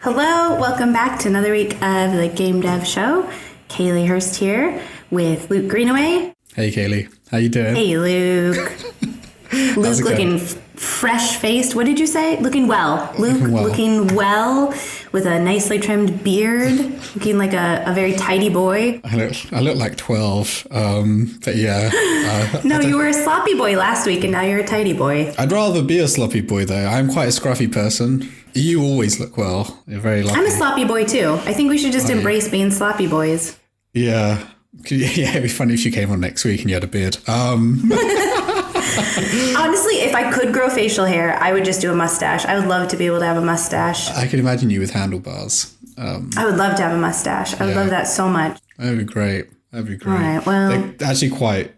Hello, welcome back to another week of the Game Dev Show. Kaylee Hurst here with Luke Greenaway. Hey Kaylee, how you doing? Hey Luke. Luke looking fresh-faced. What did you say? Looking well. Luke looking well with a nicely trimmed beard, looking like a very tidy boy. I look like 12, but yeah. No, you were a sloppy boy last week and now you're a tidy boy. I'd rather be a sloppy boy though. I'm quite a scruffy person. You always look well. You're very lucky. I'm a sloppy boy too. I think we should just embrace being sloppy boys. Yeah. Yeah, it'd be funny if you came on next week and you had a beard. Honestly, if I could grow facial hair, I would just do a mustache. I would love to be able to have a mustache. I can imagine you with handlebars. I would love to have a mustache. I would love that so much. That'd be great. That'd be great. All right, well. They're actually quite,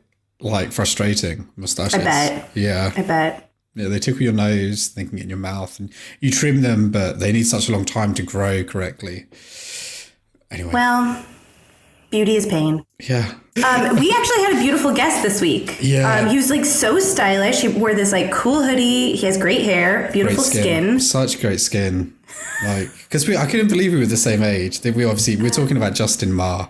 frustrating, mustaches. I bet. Yeah. I bet. Yeah, they tickle your nose, they can get in your mouth, and you trim them, but they need such a long time to grow correctly. Anyway. Well, beauty is pain. Yeah. We actually had a beautiful guest this week. Yeah. He was so stylish. He wore this cool hoodie. He has great hair, beautiful skin. Such great skin. Because I couldn't believe we were the same age. We're talking about Justin Ma.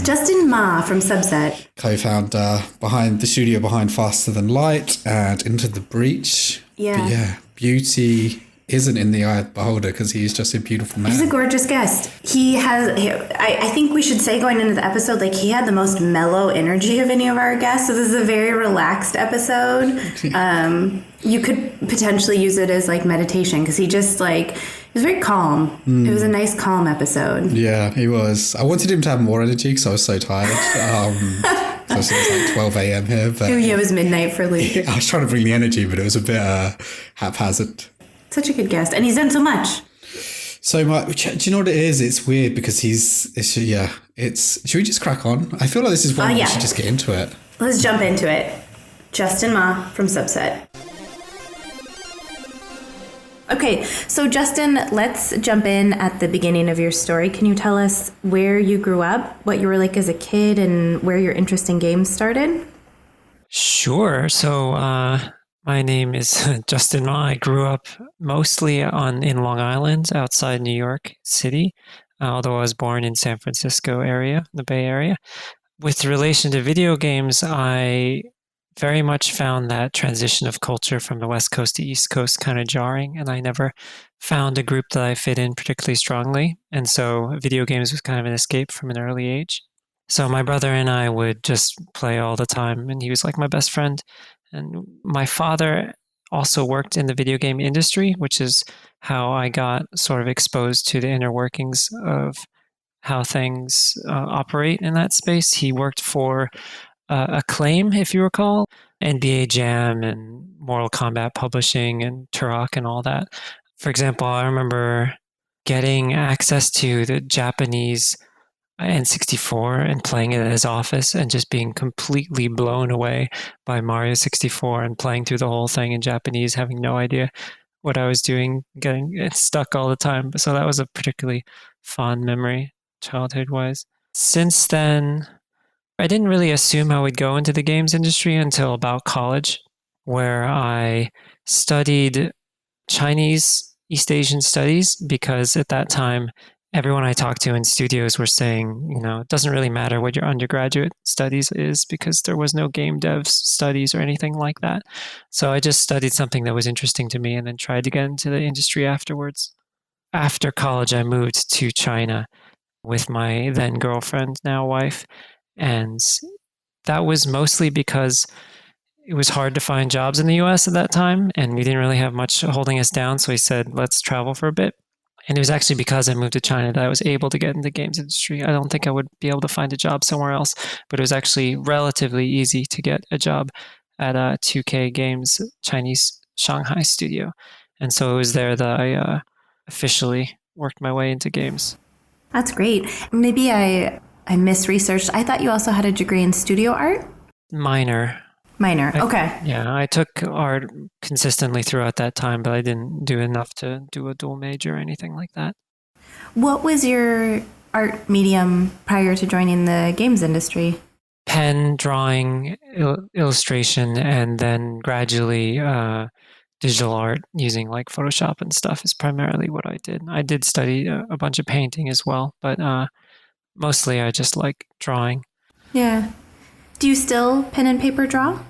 Justin Ma from Subset. Co-founder behind the studio behind Faster Than Light and Into the Breach. Yeah. But yeah, beauty isn't in the eye of the beholder because he's just a beautiful man. He's a gorgeous guest. I think we should say going into the episode, he had the most mellow energy of any of our guests. So this is a very relaxed episode. You could potentially use it as meditation because he just it was very calm. It was a nice calm episode. Yeah, he was. I wanted him to have more energy because I was so tired. So it's 12 a.m. here. But yeah, it was midnight for Luke. I was trying to bring the energy, but it was a bit haphazard. Such a good guest. And he's done so much. So much. Do you know what it is? It's weird because should we just crack on? I feel like this is one we should just get into it. Let's jump into it. Justin Ma from Subset. Okay, so Justin, let's jump in at the beginning of your story. Can you tell us where you grew up, what you were like as a kid, and where your interest in games started? Sure. So my name is Justin Ma. I grew up mostly in Long Island, outside New York City, although I was born in San Francisco area, the Bay Area. With relation to video games, I very much found that transition of culture from the West Coast to East Coast kind of jarring, and I never found a group that I fit in particularly strongly. And so video games was kind of an escape from an early age. So my brother and I would just play all the time, and he was like my best friend. And my father also worked in the video game industry, which is how I got sort of exposed to the inner workings of how things operate in that space. He worked for Acclaim, if you recall, NBA Jam and Mortal Kombat Publishing and Turok and all that. For example, I remember getting access to the Japanese N64 and playing it at his office and just being completely blown away by Mario 64 and playing through the whole thing in Japanese, having no idea what I was doing, getting it stuck all the time. So that was a particularly fond memory, childhood-wise. Since then, I didn't really assume I would go into the games industry until about college, where I studied Chinese East Asian studies because at that time, everyone I talked to in studios were saying, it doesn't really matter what your undergraduate studies is because there was no game dev studies or anything like that. So I just studied something that was interesting to me and then tried to get into the industry afterwards. After college, I moved to China with my then girlfriend, now wife. And that was mostly because it was hard to find jobs in the US at that time, and we didn't really have much holding us down. So he said, let's travel for a bit. And it was actually because I moved to China that I was able to get in the games industry. I don't think I would be able to find a job somewhere else, but it was actually relatively easy to get a job at 2K Games Chinese Shanghai studio. And so it was there that I officially worked my way into games. That's great. Maybe I misresearched. I thought you also had a degree in studio art? Minor. Okay. Yeah, I took art consistently throughout that time, but I didn't do enough to do a dual major or anything like that. What was your art medium prior to joining the games industry? Pen, drawing, illustration, and then gradually digital art using like Photoshop and stuff is primarily what I did. I did study a bunch of painting as well, but mostly I just like drawing. Yeah. Do you still pen and paper draw?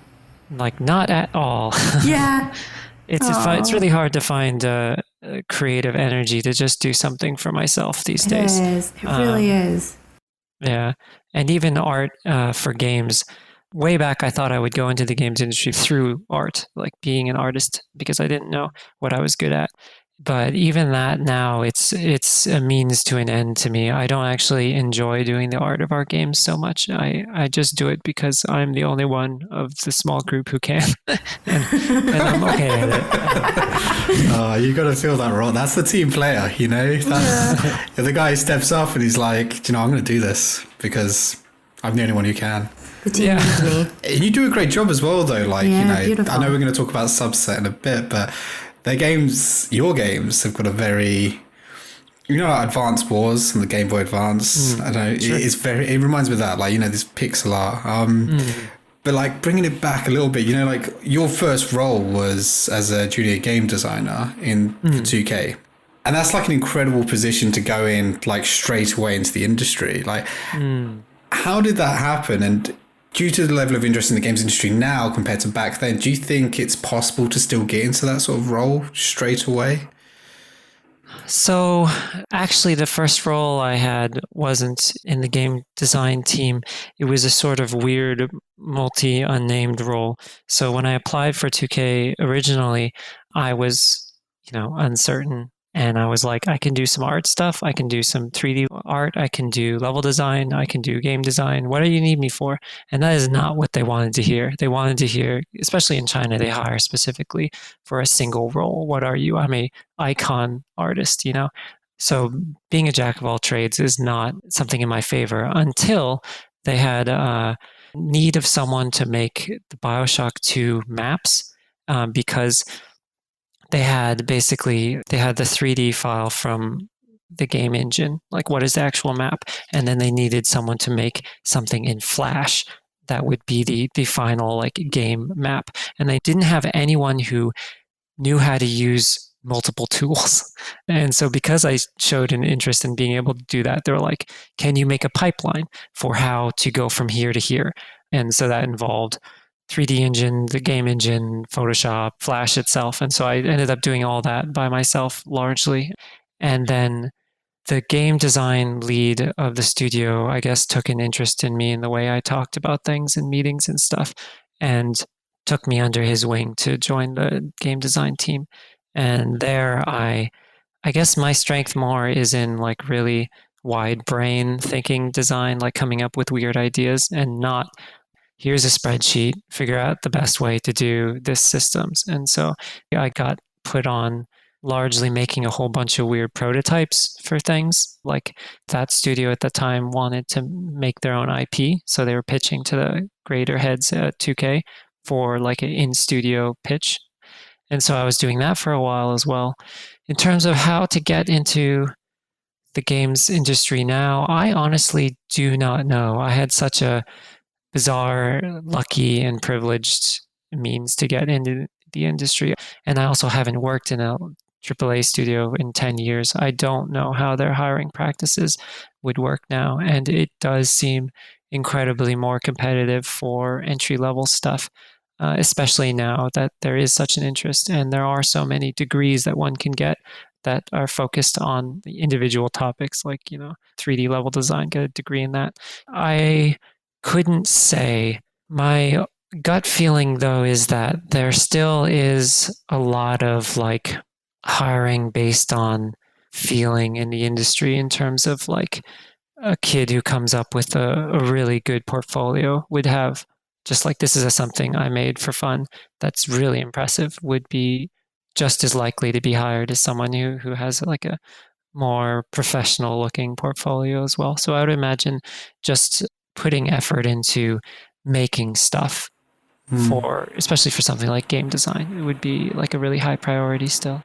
Like not at all. Yeah. It's really hard to find creative energy to just do something for myself these days. It is. It really is. Yeah. And even art for games. Way back, I thought I would go into the games industry through art, like being an artist, because I didn't know what I was good at. But even that now, it's a means to an end to me. I don't actually enjoy doing the art of our games so much. I just do it because I'm the only one of the small group who can, and I'm okay at it. You got to feel that role. That's the team player, you know. You're the guy who steps up and he's like, you know, I'm going to do this because I'm the only one who can. The team needs me. And you do a great job as well, though. Like, you know, beautiful. I know we're going to talk about Subset in a bit, but their games, your games, have got a very, you know, like Advance Wars and the Game Boy Advance. I know sure. it reminds me of that, like, you know, this pixel art. But like bringing it back a little bit, you know, like your first role was as a junior game designer for 2K. And that's like an incredible position to go in like straight away into the industry. Like, how did that happen? And due to the level of interest in the games industry now compared to back then, do you think it's possible to still get into that sort of role straight away? So actually, the first role I had wasn't in the game design team. It was a sort of weird multi-unnamed role. So when I applied for 2K originally, I was, uncertain. And I was like, I can do some art stuff. I can do some 3D art. I can do level design. I can do game design. What do you need me for? And that is not what they wanted to hear. They wanted to hear, especially in China, they hire specifically for a single role. What are you? I'm a icon artist, So being a jack of all trades is not something in my favor until they had a need of someone to make the BioShock 2 maps because they had the 3D file from the game engine, like what is the actual map, and then they needed someone to make something in Flash that would be the final like game map, and they didn't have anyone who knew how to use multiple tools. And so because I showed an interest in being able to do that, they were like, can you make a pipeline for how to go from here to here? And so that involved 3D engine, the game engine, Photoshop, Flash itself. And so I ended up doing all that by myself largely. And then the game design lead of the studio, I guess, took an interest in me in the way I talked about things in meetings and stuff, and took me under his wing to join the game design team. And there I guess my strength more is in like really wide brain thinking design, like coming up with weird ideas, and not here's a spreadsheet, figure out the best way to do this systems. And so I got put on largely making a whole bunch of weird prototypes for things. Like that studio at the time wanted to make their own IP. So they were pitching to the greater heads at 2K for like an in-studio pitch. And so I was doing that for a while as well. In terms of how to get into the games industry now, I honestly do not know. I had such a bizarre, lucky, and privileged means to get into the industry. And I also haven't worked in a AAA studio in 10 years. I don't know how their hiring practices would work now. And it does seem incredibly more competitive for entry level stuff, especially now that there is such an interest and there are so many degrees that one can get that are focused on the individual topics, like 3D level design, get a degree in that. I couldn't say. My gut feeling, though, is that there still is a lot of like hiring based on feeling in the industry in terms of like a kid who comes up with a really good portfolio would have just like this is something I made for fun that's really impressive would be just as likely to be hired as someone who has like a more professional looking portfolio as well. So I would imagine just putting effort into making stuff especially for something like game design, it would be like a really high priority still.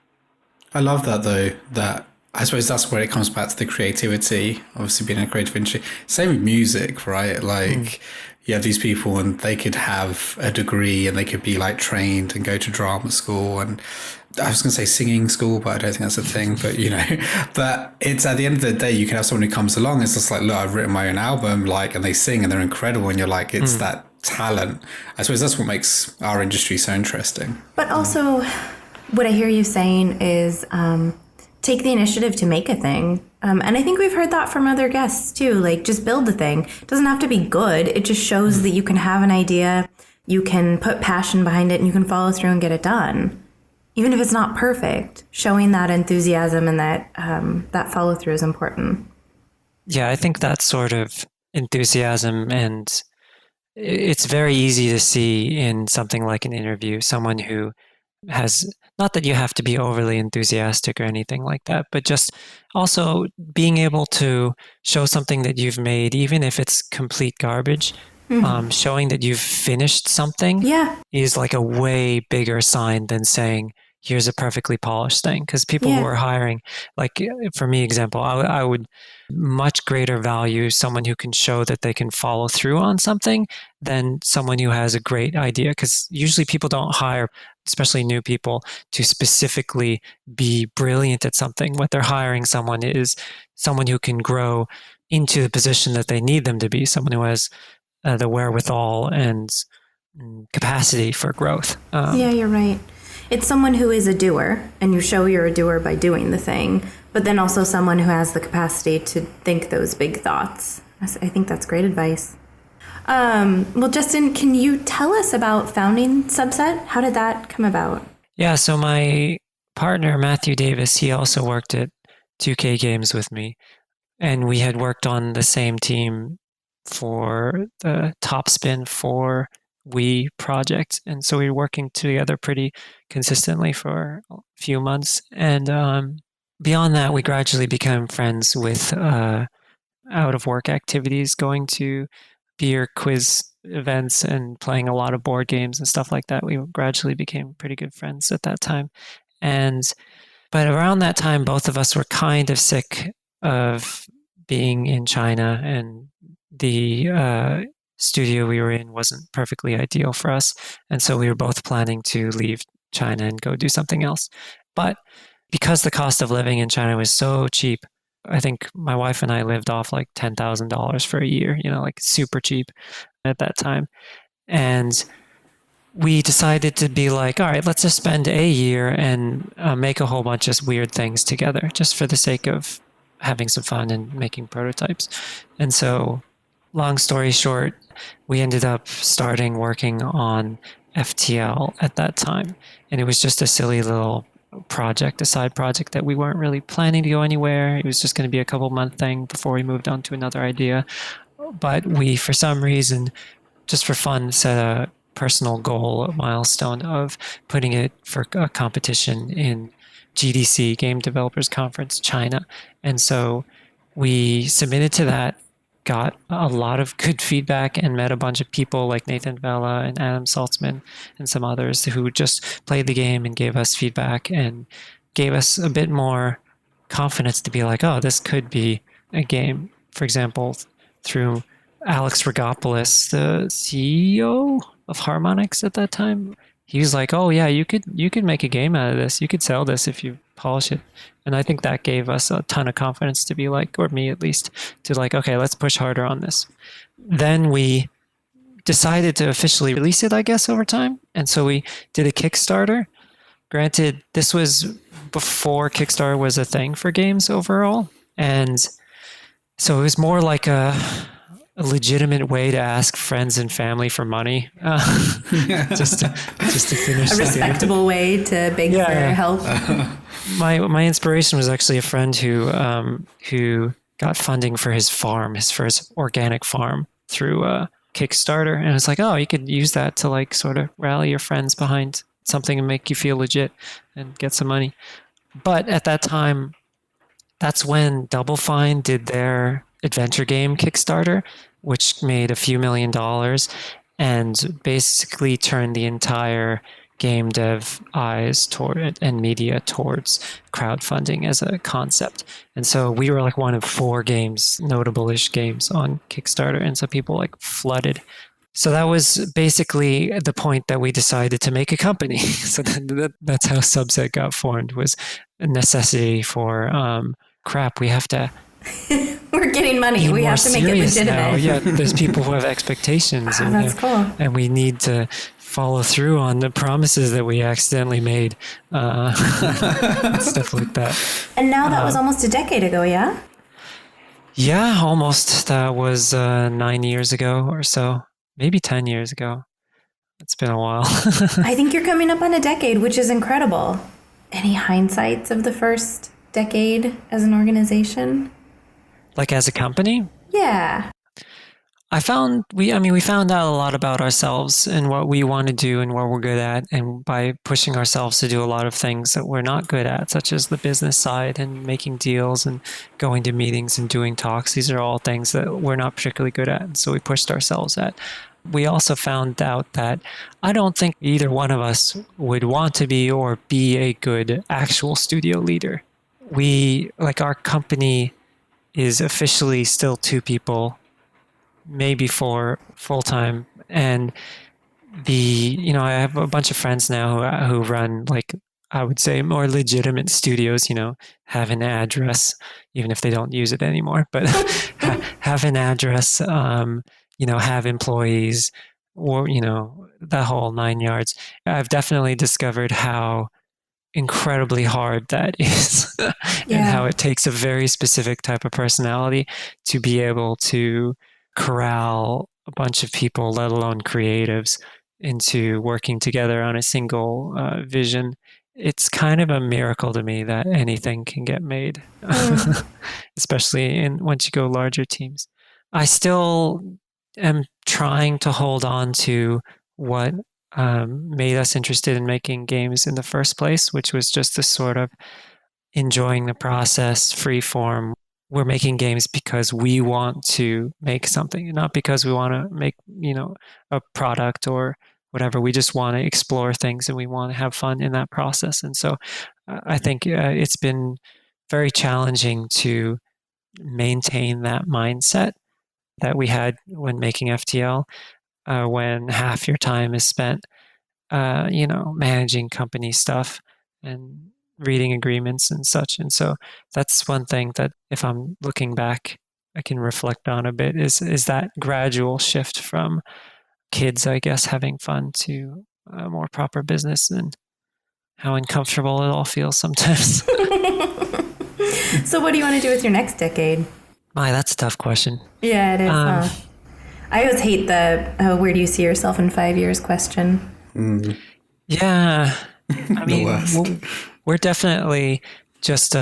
I love that though, that I suppose that's where it comes back to the creativity, obviously being in a creative industry. Same with music, right? Like you have these people and they could have a degree and they could be like trained and go to drama school and I was going to say singing school, but I don't think that's a thing, but you know, but it's at the end of the day, you can have someone who comes along. It's just like, look, I've written my own album, like, and they sing and they're incredible. And you're like, it's that talent. I suppose that's what makes our industry so interesting. But also what I hear you saying is, take the initiative to make a thing. And I think we've heard that from other guests too. Like, just build the thing. It doesn't have to be good. It just shows that you can have an idea, you can put passion behind it, and you can follow through and get it done. Even if it's not perfect, showing that enthusiasm and that follow through is important. Yeah, I think that sort of enthusiasm, and it's very easy to see in something like an interview, someone who has, not that you have to be overly enthusiastic or anything like that, but just also being able to show something that you've made, even if it's complete garbage, showing that you've finished something is like a way bigger sign than saying, here's a perfectly polished thing. Because people who are hiring, like for me, example, I would much greater value someone who can show that they can follow through on something than someone who has a great idea. Because usually people don't hire, especially new people, to specifically be brilliant at something. What they're hiring someone is someone who can grow into the position that they need them to be, someone who has the wherewithal and capacity for growth. Yeah, you're right. It's someone who is a doer, and you show you're a doer by doing the thing, but then also someone who has the capacity to think those big thoughts. I think that's great advice. Well, Justin, can you tell us about founding Subset? How did that come about? Yeah, so my partner, Matthew Davis, he also worked at 2K Games with me, and we had worked on the same team for the Topspin 4 Wii project. And so we were working together pretty consistently for a few months. And beyond that, we gradually became friends with out-of-work activities, going to beer quiz events and playing a lot of board games and stuff like that. We gradually became pretty good friends at that time. But around that time, both of us were kind of sick of being in China, and the studio we were in wasn't perfectly ideal for us. And so we were both planning to leave China and go do something else. But because the cost of living in China was so cheap, I think my wife and I lived off like $10,000 for a year, like super cheap at that time. And we decided to be like, all right, let's just spend a year and make a whole bunch of weird things together, just for the sake of having some fun and making prototypes. And so, long story short, we ended up starting working on FTL at that time. And it was just a silly little project, a side project that we weren't really planning to go anywhere. It was just going to be a couple-month thing before we moved on to another idea. But we, for some reason, just for fun, set a personal goal, a milestone of putting it for a competition in GDC, Game Developers Conference, China. And so we submitted to that, got a lot of good feedback, and met a bunch of people like Nathan Vela and Adam Saltzman and some others who just played the game and gave us feedback and gave us a bit more confidence to be like, oh, this could be a game. For example, through Alex Rogopoulos, the CEO of Harmonix at that time, he was like, oh yeah, you could make a game out of this. You could sell this if you polish it. And I think that gave us a ton of confidence to be like, or me at least, to like, okay, let's push harder on this. Then we decided to officially release it, I guess, over time. And so we did a Kickstarter. Granted, this was before Kickstarter was a thing for games overall. And so it was more like a legitimate way to ask friends and family for money, just to finish a respectable way to beg for help. My inspiration was actually a friend who got funding for his farm, his first organic farm, through Kickstarter, and it's like, oh, you could use that to like sort of rally your friends behind something and make you feel legit and get some money. But at that time, that's when Double Fine did their adventure game Kickstarter, which made a few $1 million and basically turned the entire game dev eyes toward it and media towards crowdfunding as a concept. And so we were like one of 4 games, notable-ish games on Kickstarter. And so people like flooded. So that was basically the point that we decided to make a company. So that's how Subset got formed, was a necessity for, crap, we have to We're getting money. We have to make it legitimate. now. Yeah, there's people who have expectations. Oh, that's cool. And we need to follow through on the promises that we accidentally made. Stuff like that. And now that was almost a decade ago, yeah? Yeah, almost. That was 9 years ago or so. Maybe 10 years ago. It's been a while. I think you're coming up on a decade, which is incredible. Any hindsights of the first decade as an organization? Like as a company? Yeah. we found out a lot about ourselves and what we want to do and what we're good at. And by pushing ourselves to do a lot of things that we're not good at, such as the business side and making deals and going to meetings and doing talks, these are all things that we're not particularly good at. And so we pushed ourselves at. We also found out that I don't think either one of us would want to be or be a good actual studio leader. Our company is officially still 2 people, maybe 4 full-time. And I have a bunch of friends now who run, I would say, more legitimate studios, have an address, even if they don't use it anymore, but have an address, have employees, or, the whole 9 yards. I've definitely discovered how incredibly hard that is and how it takes a very specific type of personality to be able to corral a bunch of people, let alone creatives, into working together on a single vision. It's kind of a miracle to me that anything can get made, especially once you go larger teams. I still am trying to hold on to what made us interested in making games in the first place, which was just this sort of enjoying the process, free form. We're making games because we want to make something, not because we want to make, a product or whatever. We just want to explore things and we want to have fun in that process. And so I think it's been very challenging to maintain that mindset that we had when making FTL, when half your time is spent, managing company stuff and reading agreements and such. And so that's one thing that if I'm looking back, I can reflect on a bit is that gradual shift from kids, I guess, having fun to more proper business, and how uncomfortable it all feels sometimes. So what do you want to do with your next decade? That's a tough question. Yeah, it is. I always hate the where do you see yourself in 5 years question. Yeah. I mean, we're definitely just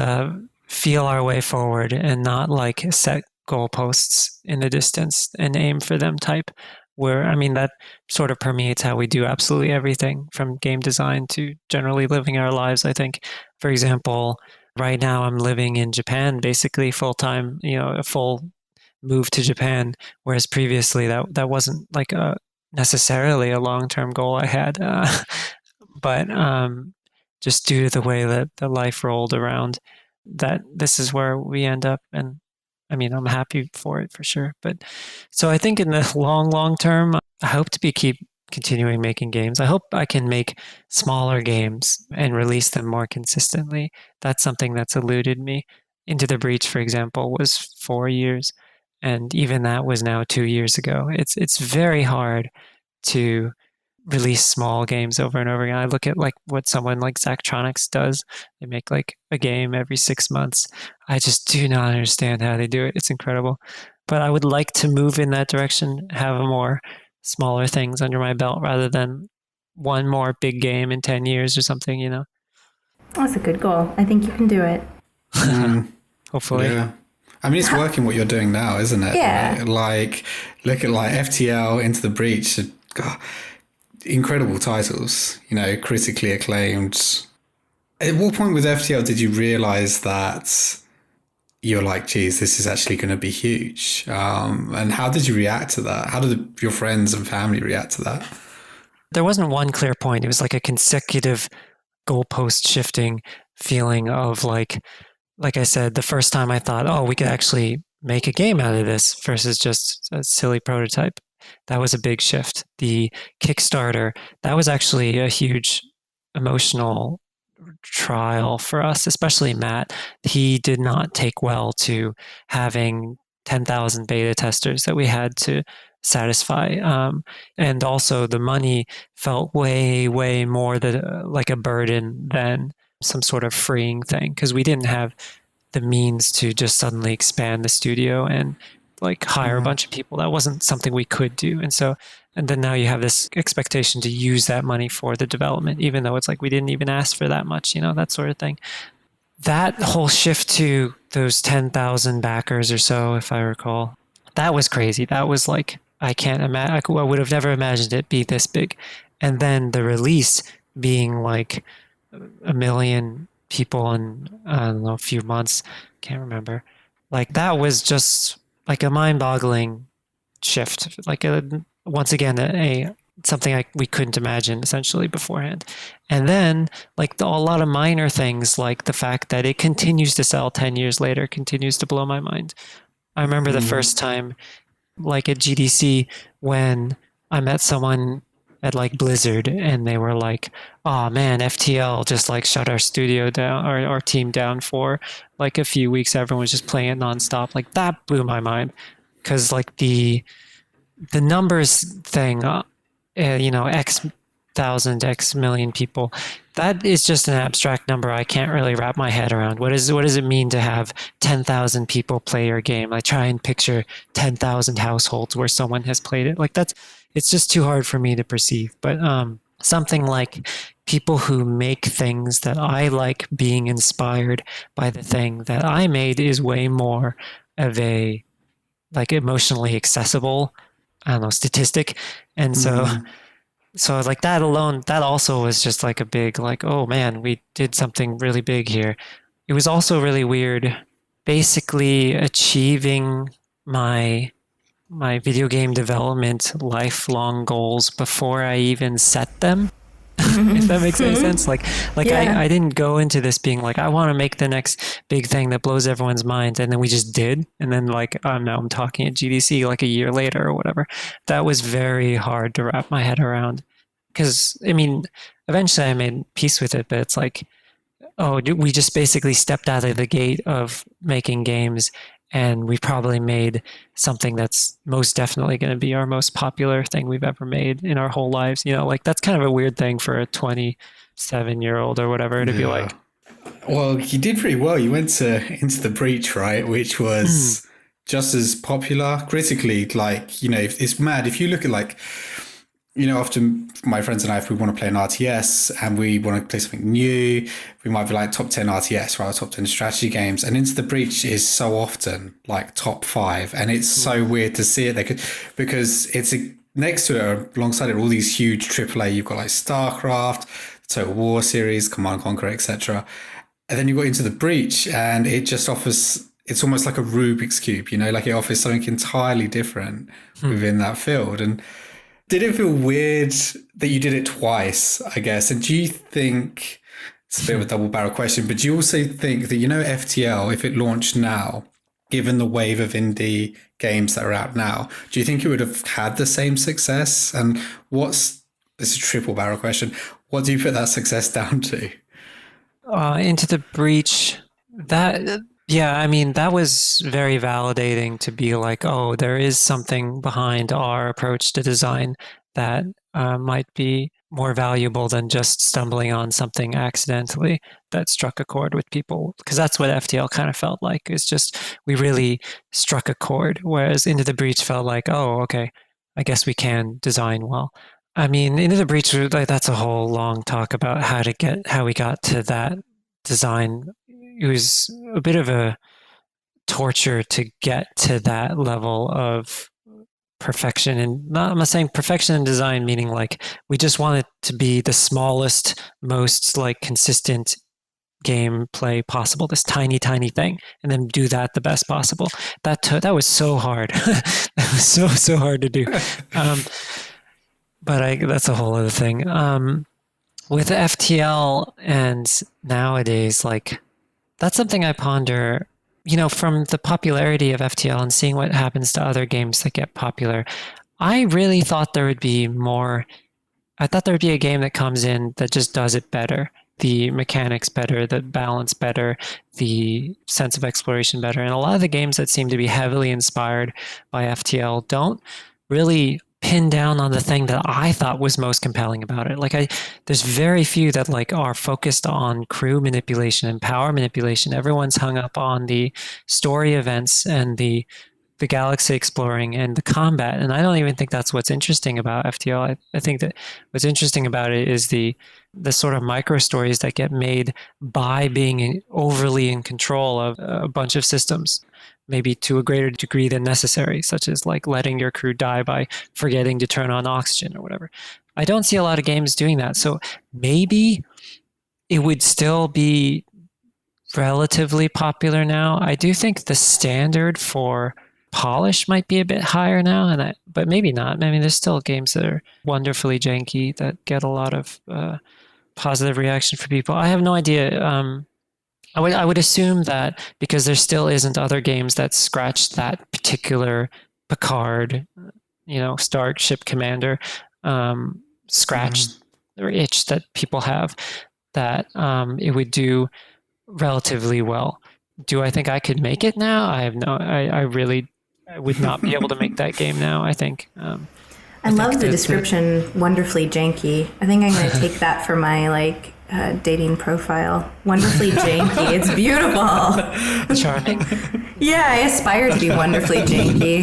feel our way forward and not set goalposts in the distance and aim for them type. That sort of permeates how we do absolutely everything from game design to generally living our lives, I think. For example, right now I'm living in Japan basically full time, a full move to Japan, whereas previously that wasn't necessarily a long-term goal I had. But just due to the way that the life rolled around, that this is where we end up. And I'm happy for it for sure. But so I think in the long term, I hope to keep continuing making games. I hope I can make smaller games and release them more consistently. That's something that's eluded me. Into the Breach, for example, was 4 years. And even that was now 2 years ago. It's very hard to release small games over and over again. I look at what someone like Zachtronics does. They make a game every 6 months. I just do not understand how they do it. It's incredible. But I would like to move in that direction, have more smaller things under my belt rather than one more big game in 10 years or something, That's a good goal. I think you can do it. Hopefully. Yeah. It's working what you're doing now, isn't it? Yeah. Right? Look at FTL, Into the Breach. God, incredible titles, critically acclaimed. At what point with FTL did you realize that you're geez, this is actually going to be huge? And how did you react to that? How did your friends and family react to that? there wasn't one clear point. It was like a consecutive goalpost shifting feeling of like I said, the first time I thought, oh, we could actually make a game out of this versus just a silly prototype. That was a big shift. The Kickstarter, that was actually a huge emotional trial for us, especially Matt. He did not take well to having 10,000 beta testers that we had to satisfy. And also, the money felt way, way more like a burden than some sort of freeing thing because we didn't have the means to just suddenly expand the studio and like hire a bunch of people. That wasn't something we could do. And then now you have this expectation to use that money for the development, even though it's like we didn't even ask for that much, that sort of thing. That whole shift to those 10,000 backers or so, if I recall, that was crazy. That was like, I can't imagine, I would have never imagined it be this big. And then the release being like 1 million people in, I don't know, a few months, can't remember. Like that was just like a mind-boggling shift. Like once again, something we couldn't imagine essentially beforehand. And then like a lot of minor things like the fact that it continues to sell 10 years later continues to blow my mind. I remember the first time like at GDC when I met someone at like Blizzard and they were like, oh man, FTL just like shut our studio down, our team down for like a few weeks. Everyone was just playing it nonstop. Like that blew my mind because like the numbers thing, X thousand, X million people, that is just an abstract number. I can't really wrap my head around. What does it mean to have 10,000 people play your game? I try and picture 10,000 households where someone has played it. Like it's just too hard for me to perceive. But something like people who make things that I like being inspired by the thing that I made is way more of a like emotionally accessible, I don't know, statistic. And so like that alone, that also was just like a big like, oh man, we did something really big here. It was also really weird basically achieving my video game development lifelong goals before I even set them. If that makes any sense. Like yeah. I didn't go into this being like, I want to make the next big thing that blows everyone's mind. And then we just did. And then like, now I'm talking at GDC like a year later or whatever. That was very hard to wrap my head around. Because, I mean, eventually I made peace with it, but it's like, oh, we just basically stepped out of the gate of making games and we probably made something that's most definitely going to be our most popular thing we've ever made in our whole lives. Like that's kind of a weird thing for a 27-year-old or whatever to be like. Well, you did pretty well. You went into the Breach, right? Which was just as popular critically. Like, it's mad. If you look at like, often my friends and I, if we want to play an RTS and we want to play something new, we might be like top 10 RTS, right? Top 10 strategy games. And Into the Breach is so often like top 5. And it's so weird to see it because it's next to it, alongside it, all these huge AAA. You've got like StarCraft, Total War series, Command & Conquer, etc. And then you got Into the Breach and it just offers, it's almost like a Rubik's Cube, like it offers something entirely different within that field. And did it feel weird that you did it twice, I guess? And do you think, it's a bit of a double barrel question, but do you also think that, FTL, if it launched now, given the wave of indie games that are out now, do you think it would have had the same success? And this is a triple barrel question. What do you put that success down to? Into the Breach, yeah, I mean, that was very validating to be like, oh, there is something behind our approach to design that might be more valuable than just stumbling on something accidentally that struck a chord with people. Because that's what FTL kind of felt like. It's just, we really struck a chord. Whereas Into the Breach felt like, oh, okay, I guess we can design well. I mean, Into the Breach, like, that's a whole long talk about how we got to that design. It was a bit of a torture to get to that level of perfection. And I'm not saying perfection in design, meaning like we just want it to be the smallest, most like consistent gameplay possible, this tiny, tiny thing, and then do that the best possible. That was so hard. That was so hard to do. but that's a whole other thing. With FTL and nowadays, like that's something I ponder. From the popularity of FTL and seeing what happens to other games that get popular, I really thought there would be more. I thought there would be a game that comes in that just does it better. The mechanics better, the balance better, the sense of exploration better. And a lot of the games that seem to be heavily inspired by FTL don't really pin down on the thing that I thought was most compelling about it. There's very few that are focused on crew manipulation and power manipulation. Everyone's hung up on the story events and the galaxy exploring and the combat. And I don't even think that's what's interesting about FTL. I think that what's interesting about it is the sort of micro stories that get made by being overly in control of a bunch of systems, maybe to a greater degree than necessary, such as letting your crew die by forgetting to turn on oxygen or whatever. I don't see a lot of games doing that. So maybe it would still be relatively popular now. I do think the standard for polish might be a bit higher now, but maybe not. I mean, there's still games that are wonderfully janky that get a lot of positive reaction for people. I have no idea. I would assume that because there still isn't other games that scratch that particular Picard, Starship Commander scratch or itch that people have, that it would do relatively well. Do I think I could make it now? I would not be able to make that game now, I think. I love the description, wonderfully janky. I think I'm going to take that for my dating profile. Wonderfully janky. It's beautiful. Charming. Yeah, I aspire to be wonderfully janky.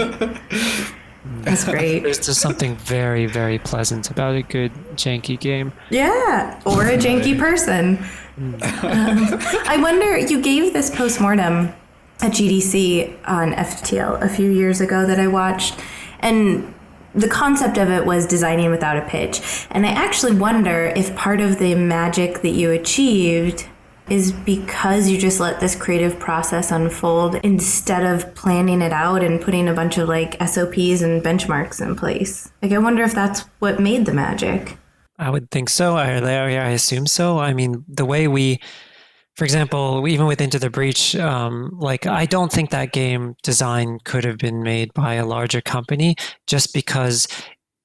That's great. There's just something very, very pleasant about a good janky game. Yeah, or a janky person. I wonder, you gave this postmortem at GDC on FTL a few years ago that I watched, and the concept of it was designing without a pitch. And I actually wonder if part of the magic that you achieved is because you just let this creative process unfold instead of planning it out and putting a bunch of SOPs and benchmarks in place. I wonder if that's what made the magic. I would think so. I assume so. I mean, the way for example, even with Into the Breach, I don't think that game design could have been made by a larger company just because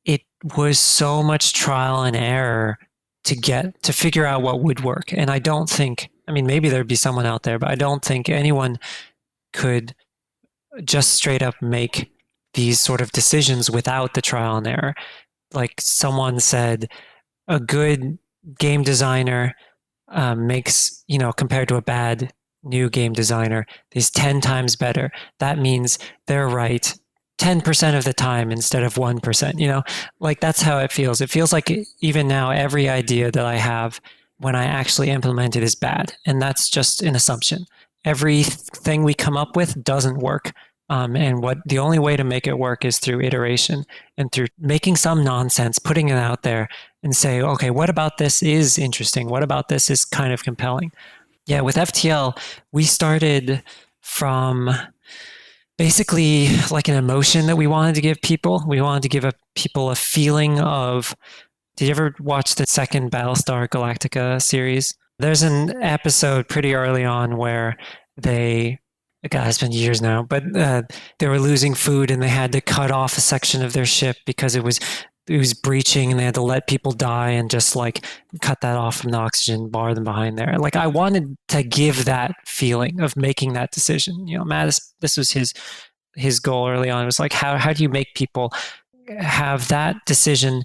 it was so much trial and error to figure out what would work. And I don't think, maybe there'd be someone out there, but I don't think anyone could just straight up make these sort of decisions without the trial and error. Like someone said, a good game designer makes, compared to a bad new game designer, is 10 times better. That means they're right 10% of the time instead of 1%, that's how it feels. It feels like even now, every idea that I have when I actually implement it is bad. And that's just an assumption. Everything we come up with doesn't work. And the only way to make it work is through iteration and through making some nonsense, putting it out there and say, okay, what about this is interesting? What about this is kind of compelling? Yeah, with FTL, we started from basically like an emotion that we wanted to give people. We wanted to give people a feeling of, did you ever watch the second Battlestar Galactica series? There's an episode pretty early on where it's been years now, but they were losing food and they had to cut off a section of their ship because it was breaching and they had to let people die and just cut that off from the oxygen, bar them behind there. I wanted to give that feeling of making that decision. Matt, this was his goal early on. It was how do you make people have that decision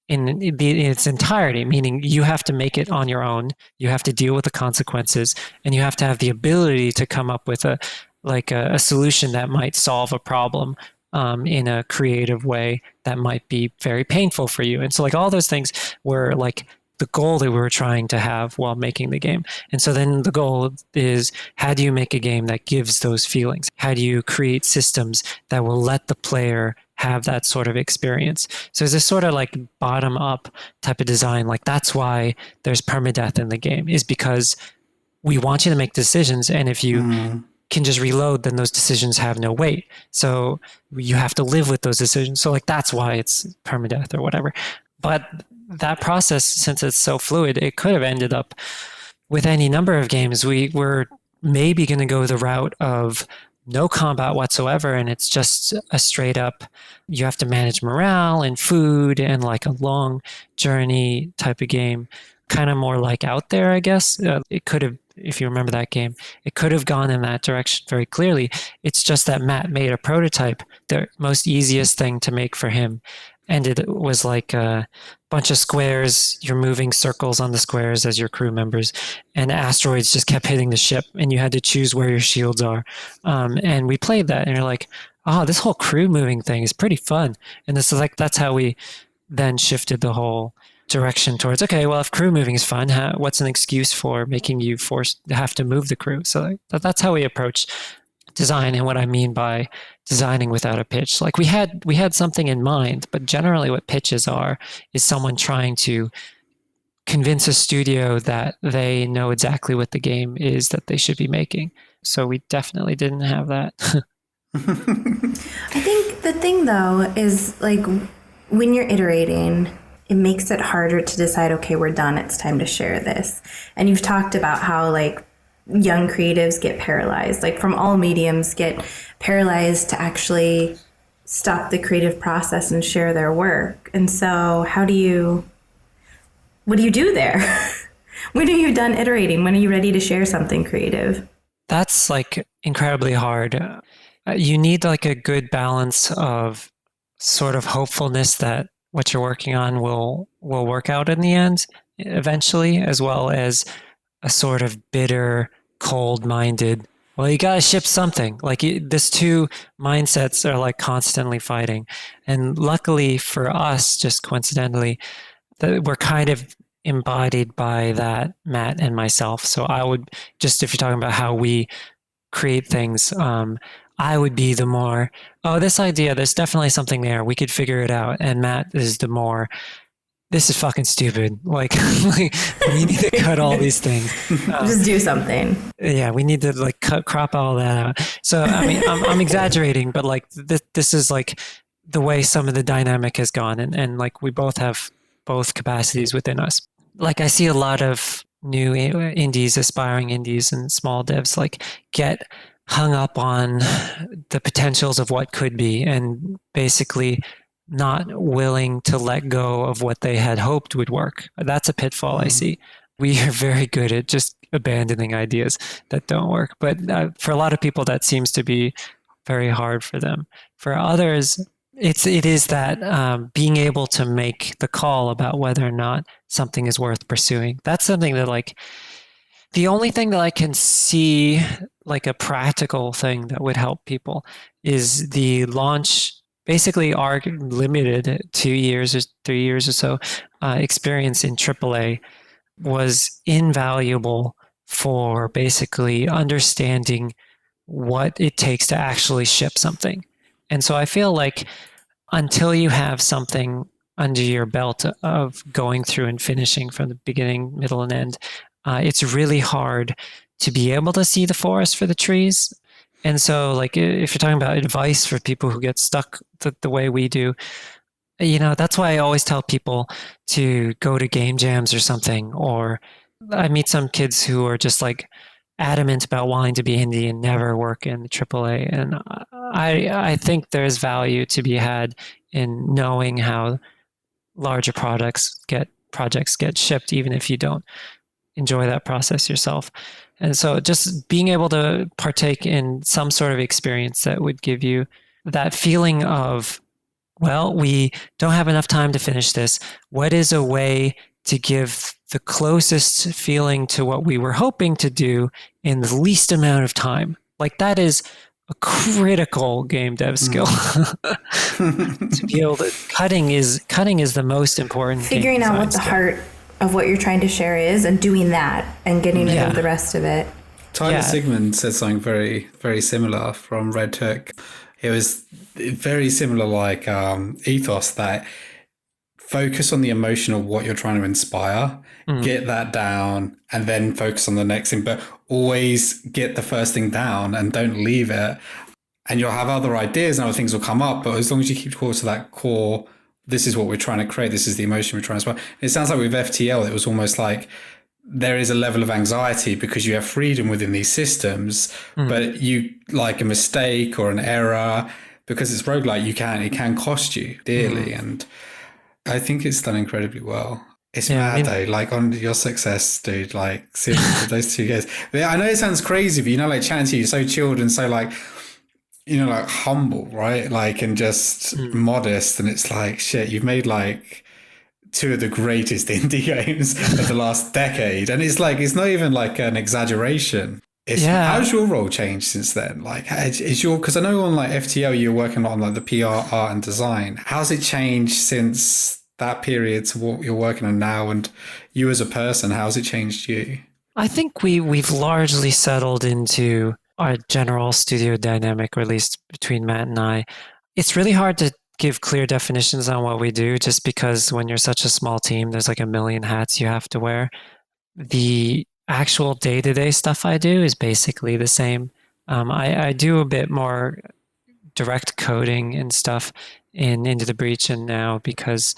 in its entirety, meaning you have to make it on your own, you have to deal with the consequences, and you have to have the ability to come up with a solution that might solve a problem in a creative way that might be very painful for you. And so all those things were the goal that we were trying to have while making the game. And so then the goal is, how do you make a game that gives those feelings? How do you create systems that will let the player have that sort of experience? So it's this sort of bottom up type of design. That's why there's permadeath in the game, is because we want you to make decisions. And if you can just reload, then those decisions have no weight. So you have to live with those decisions. So that's why it's permadeath or whatever. But that process, since it's so fluid, it could have ended up with any number of games. We were maybe going to go the route of no combat whatsoever, and it's just a straight up, you have to manage morale and food and like a long journey type of game, kind of more like Out There, I guess. It could have, if you remember that game, it could have gone in that direction very clearly. It's just that Matt made a prototype, the most easiest thing to make for him. And it was like a bunch of squares. You're moving circles on the squares as your crew members, and asteroids just kept hitting the ship, and you had to choose where your shields are. And we played that, and you're like, oh, this whole crew moving thing is pretty fun. And this is like, that's how we then shifted the whole direction towards, okay, well, if crew moving is fun, what's an excuse for making you forced to have to move the crew? So that's how we approach design. And what I mean by designing without a pitch, like we had something in mind, but generally what pitches are is someone trying to convince a studio that they know exactly what the game is that they should be making. So we definitely didn't have that. I think the thing though is like when you're iterating, it makes it harder to decide, okay, we're done, it's time to share this. And you've talked about how like young creatives get paralyzed, like from all mediums, get paralyzed to actually stop the creative process and share their work. And so what do you do there? When are you done iterating? When are you ready to share something creative? That's like incredibly hard. You need like a good balance of sort of hopefulness that what you're working on will work out in the end eventually, as well as a sort of bitter, cold-minded, well, you gotta ship something. Like this two mindsets are like constantly fighting. And luckily for us, just coincidentally, that we're kind of embodied by that, Matt and myself. So I would just, if you're talking about how we create things, I would be the more, oh, this idea, there's definitely something there. We could figure it out. And Matt is the more, this is fucking stupid. Like, we need to cut all these things. Just do something. Yeah, we need to like crop all that out. So, I mean, I'm exaggerating, but like this is like the way some of the dynamic has gone. And like we both have both capacities within us. Like I see a lot of new indies, aspiring indies and small devs like get hung up on the potentials of what could be and basically not willing to let go of what they had hoped would work. That's a pitfall I see. We are very good at just abandoning ideas that don't work. But for a lot of people, that seems to be very hard for them. For others, it is that being able to make the call about whether or not something is worth pursuing. That's something that like, the only thing that I can see like a practical thing that would help people is the launch, basically our limited 2 years or 3 years or so experience in AAA was invaluable for basically understanding what it takes to actually ship something. And so I feel like until you have something under your belt of going through and finishing from the beginning, middle, and end, it's really hard to be able to see the forest for the trees. And so, like, if you're talking about advice for people who get stuck the way we do, you know, that's why I always tell people to go to game jams or something. Or I meet some kids who are just like adamant about wanting to be indie and never work in AAA. And I think there's value to be had in knowing how larger projects get shipped, even if you don't enjoy that process yourself. And so just being able to partake in some sort of experience that would give you that feeling of, well, we don't have enough time to finish this. What is a way to give the closest feeling to what we were hoping to do in the least amount of time? Like that is a critical game dev skill. To be able to, cutting is the most important. Figuring out what the heart of what you're trying to share is and doing that and getting rid of the rest of it. Tyler Sigmund said something very, very similar from Red Hook. It was very similar, like ethos, that focus on the emotion of what you're trying to inspire, get that down, and then focus on the next thing. But always get the first thing down and don't leave it. And you'll have other ideas and other things will come up. But as long as you keep towards that core this is what we're trying to create. This is the emotion we're trying to spark. It sounds like with FTL, it was almost like there is a level of anxiety because you have freedom within these systems, but you like a mistake or an error, because it's roguelike, it can cost you dearly. And I think it's done incredibly well. It's mad though, like on your success, dude, like seriously, those 2 years. I know it sounds crazy, but like chatting to you, so chilled and so like, like humble, right? Like, and just modest. And it's like, shit, you've made like 2 of the greatest indie games of the last decade. And it's like, it's not even like an exaggeration. How's your role changed since then? Like, because I know on like FTL, you're working on like the PR, art and design. How's it changed since that period to what you're working on now? And you as a person, how's it changed you? I think we've largely settled into our general studio dynamic, or at least between Matt and I. It's really hard to give clear definitions on what we do, just because when you're such a small team, there's like a million hats you have to wear. The actual day-to-day stuff I do is basically the same. I do a bit more direct coding and stuff in Into the Breach, and now because,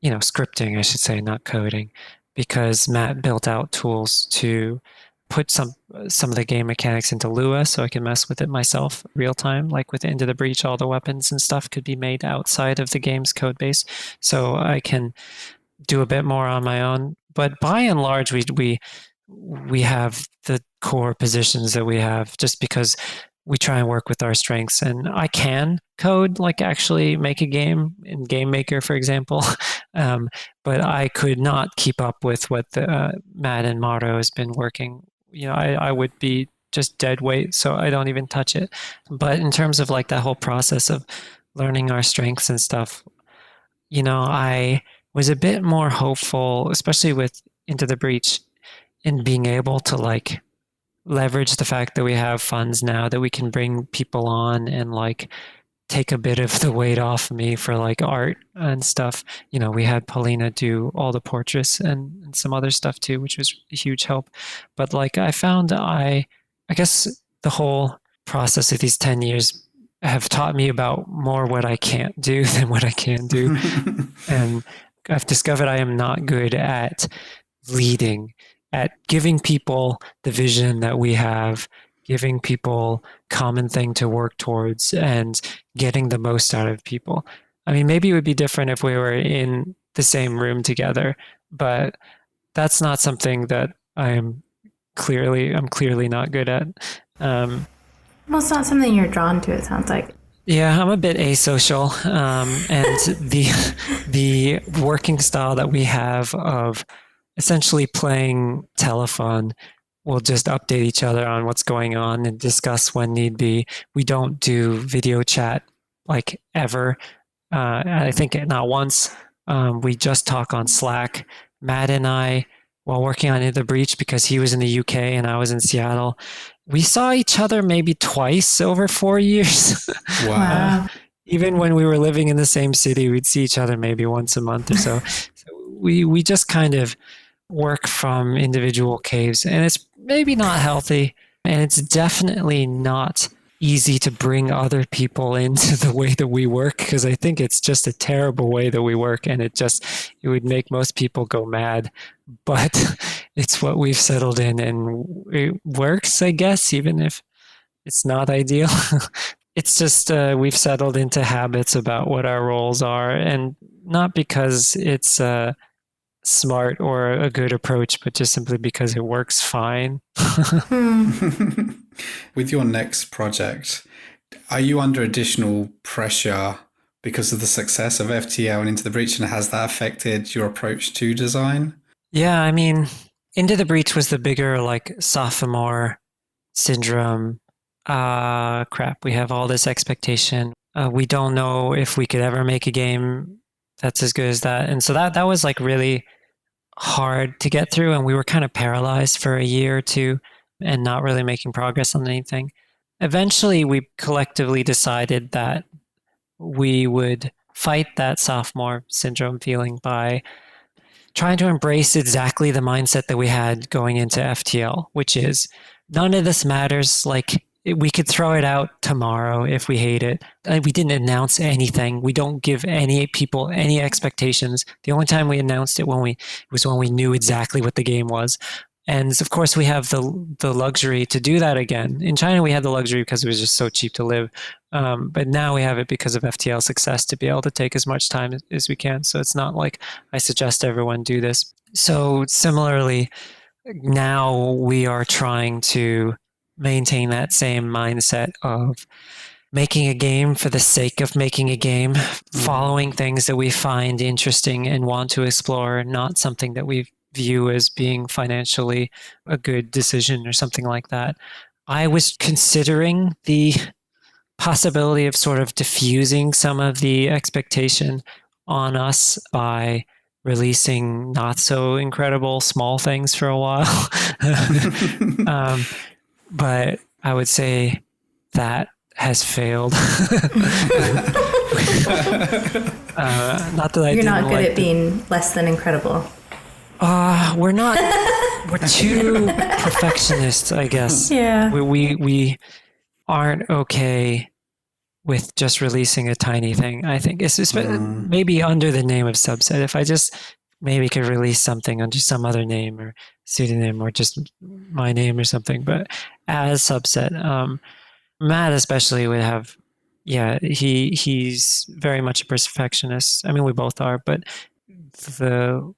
scripting, I should say, not coding, because Matt built out tools to put some of the game mechanics into Lua so I can mess with it myself real time. Like with Into the Breach, all the weapons and stuff could be made outside of the game's code base. So I can do a bit more on my own. But by and large, we have the core positions that we have just because we try and work with our strengths. And I can code, like actually make a game in Game Maker, for example. But I could not keep up with what Matt and Mauro has been working. I would be just dead weight, so I don't even touch it. But in terms of like that whole process of learning our strengths and stuff, I was a bit more hopeful, especially with Into the Breach, in being able to like leverage the fact that we have funds now, that we can bring people on and like take a bit of the weight off me for like art and stuff. We had Paulina do all the portraits and some other stuff too, which was a huge help. But like I found I guess the whole process of these 10 years have taught me about more what I can't do than what I can do. And I've discovered I am not good at leading, at giving people the vision that we have, giving people common thing to work towards, and getting the most out of people. I mean, maybe it would be different if we were in the same room together, but that's not something that I'm clearly not good at. Well, it's not something you're drawn to, it sounds like. Yeah, I'm a bit asocial, and the working style that we have of essentially playing telephone, we'll just update each other on what's going on and discuss when need be. We don't do video chat like ever. I think not once. We just talk on Slack. Matt and I, while working on Into the Breach, because he was in the UK and I was in Seattle, we saw each other maybe twice over 4 years. Wow. Even when we were living in the same city, we'd see each other maybe once a month or so. We just kind of work from individual caves, and it's maybe not healthy, and it's definitely not easy to bring other people into the way that we work, because I think it's just a terrible way that we work, and it would make most people go mad, but it's what we've settled in, and it works, I guess, even if it's not ideal. It's just we've settled into habits about what our roles are, and not because it's smart or a good approach, but just simply because it works fine. With your next project, are you under additional pressure because of the success of FTL and Into the Breach, and has that affected your approach to design? Yeah, I mean, Into the Breach was the bigger like sophomore syndrome. Crap, we have all this expectation. We don't know if we could ever make a game that's as good as that. And so that was like really hard to get through, and we were kind of paralyzed for a year or two and not really making progress on anything. Eventually, we collectively decided that we would fight that sophomore syndrome feeling by trying to embrace exactly the mindset that we had going into FTL, which is none of this matters. Like, we could throw it out tomorrow if we hate it. We didn't announce anything. We don't give any people any expectations. The only time we announced it was when we knew exactly what the game was. And of course, we have the luxury to do that again. In China, we had the luxury because it was just so cheap to live. But now we have it because of FTL success to be able to take as much time as we can. So it's not like I suggest everyone do this. So similarly, now we are trying to maintain that same mindset of making a game for the sake of making a game, following things that we find interesting and want to explore, not something that we view as being financially a good decision or something like that. I was considering the possibility of sort of diffusing some of the expectation on us by releasing not so incredible small things for a while. But I would say that has failed. Not that You're not good at being less than incredible. We're not. We're too perfectionists, I guess. Yeah. We aren't okay with just releasing a tiny thing. I think it's maybe under the name of Subset. If I just maybe could release something under some other name or pseudonym or just my name or something, but as Subset, Matt especially would have. Yeah, he's very much a perfectionist. I mean, we both are, but the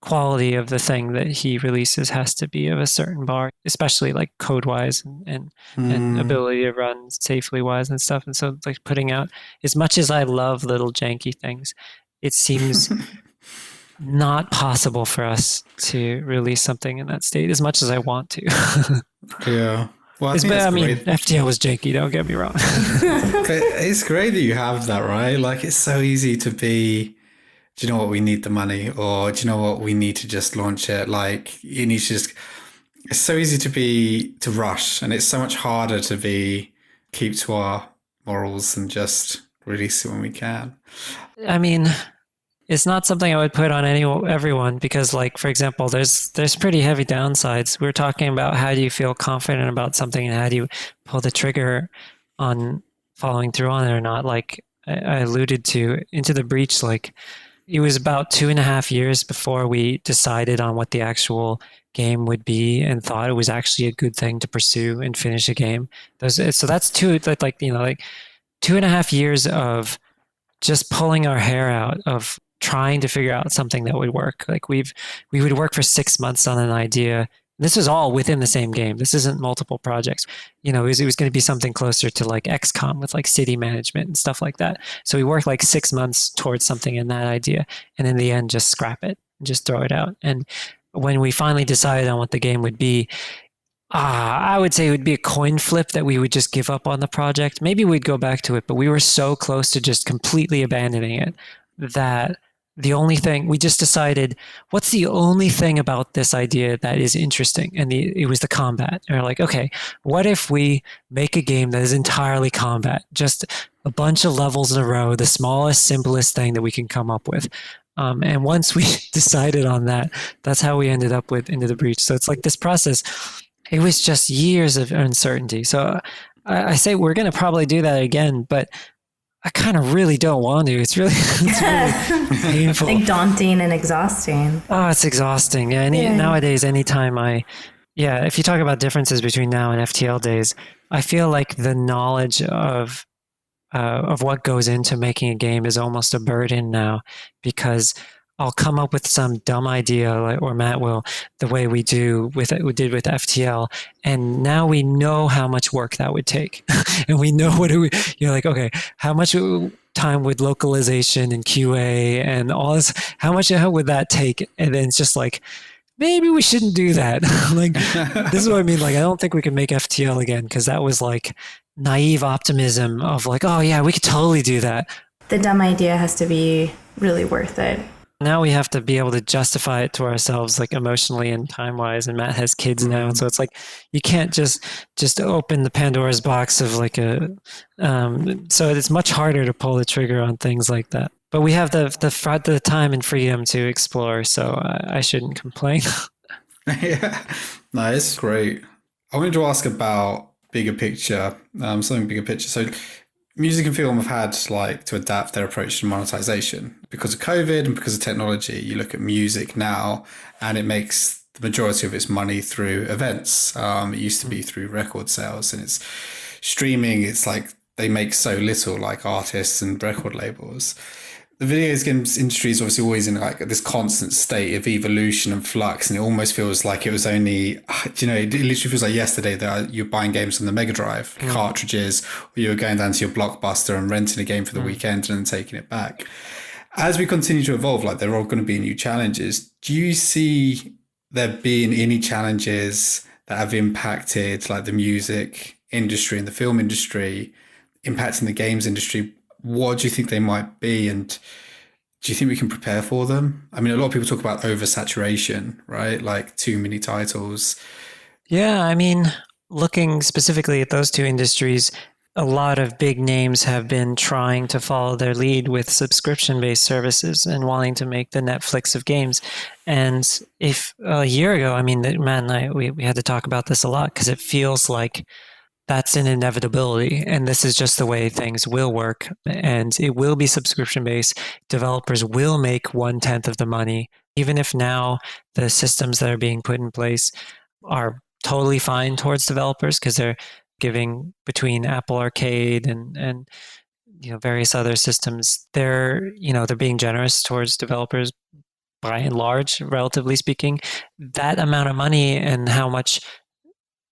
quality of the thing that he releases has to be of a certain bar, especially like code wise and ability to run safely wise and stuff. And so like putting out, as much as I love little janky things, it seems not possible for us to release something in that state as much as I want to. Yeah. Well, I mean, FTL was janky, don't get me wrong. It's great that you have that, right? Like, it's so easy to be, do you know what, we need the money, or do you know what, we need to just launch it. Like, you need to just, it's so easy to rush, and it's so much harder to keep to our morals and just release it when we can. I mean, it's not something I would put on everyone because, like, for example, there's pretty heavy downsides. We're talking about how do you feel confident about something and how do you pull the trigger on following through on it or not. Like I alluded to, Into the Breach, like it was about 2.5 years before we decided on what the actual game would be and thought it was actually a good thing to pursue and finish a game. So that's 2.5 years of just pulling our hair out of trying to figure out something that would work. Like we would work for 6 months on an idea. This was all within the same game. This isn't multiple projects. It was going to be something closer to like XCOM with like city management and stuff like that. So we worked like 6 months towards something in that idea, and in the end, just scrap it and just throw it out. And when we finally decided on what the game would be, I would say it would be a coin flip that we would just give up on the project. Maybe we'd go back to it, but we were so close to just completely abandoning it that the only thing we just decided, what's the only thing about this idea that is interesting? And it was the combat. And we're like, okay, what if we make a game that is entirely combat, just a bunch of levels in a row, the smallest, simplest thing that we can come up with. And once we decided on that, that's how we ended up with Into the Breach. So it's like this process. It was just years of uncertainty. So I say we're going to probably do that again, but I kind of really don't want to. It's really painful. Like daunting and exhausting. Oh, it's exhausting. Yeah, nowadays, anytime if you talk about differences between now and FTL days, I feel like the knowledge of what goes into making a game is almost a burden now, because I'll come up with some dumb idea, or Matt will, the way we did with FTL, and now we know how much work that would take, and we know you're like, okay, how much time would localization and QA and all this, how would that take? And then it's just like, maybe we shouldn't do that. Like, this is what I mean. Like, I don't think we can make FTL again, because that was like naive optimism of like, oh yeah, we could totally do that. The dumb idea has to be really worth it. Now we have to be able to justify it to ourselves, like emotionally and time-wise. And Matt has kids now, and so it's like you can't just open the Pandora's box of like so it's much harder to pull the trigger on things like that. But we have the time and freedom to explore, so I shouldn't complain. Yeah, no, it's great. I wanted to ask about bigger picture, something bigger picture. So music and film have had like to adapt their approach to monetization because of COVID and because of technology. You look at music now and it makes the majority of its money through events. It used to be through record sales, and it's streaming. It's like they make so little, like artists and record labels. The video games industry is obviously always in like this constant state of evolution and flux, and it almost feels like it was only, it literally feels like yesterday that you're buying games on the Mega Drive cartridges, or you were going down to your Blockbuster and renting a game for the weekend and then taking it back. As we continue to evolve, like there are going to be new challenges. Do you see there being any challenges that have impacted like the music industry and the film industry, impacting the games industry? What do you think they might be, and do you think we can prepare for them? I mean, a lot of people talk about oversaturation, right? Like too many titles. Yeah, I mean, looking specifically at those two industries, a lot of big names have been trying to follow their lead with subscription-based services and wanting to make the Netflix of games. And if a year ago, I mean, we had to talk about this a lot because it feels like that's an inevitability, and this is just the way things will work, and it will be subscription based. Developers will make 1/10 of the money, even if now the systems that are being put in place are totally fine towards developers because they're giving between Apple Arcade and various other systems. They're being generous towards developers by and large, relatively speaking. That amount of money and how much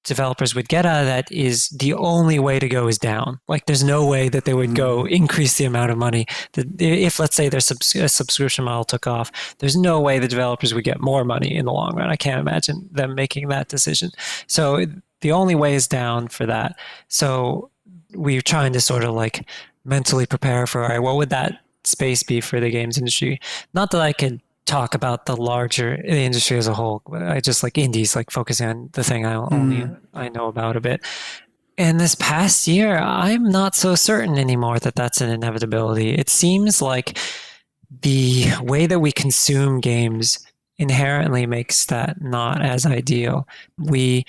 developers would get out of that is the only way to go is down. Like there's no way that they would go increase the amount of money. If let's say their subscription model took off, there's no way the developers would get more money in the long run. I can't imagine them making that decision. So the only way is down for that. So we're trying to sort of like mentally prepare for, all right, what would that space be for the games industry? Not that I could talk about the industry as a whole. I just like indies, like focusing on the thing I know about a bit. And this past year, I'm not so certain anymore that that's an inevitability. It seems like the way that we consume games inherently makes that not as ideal. We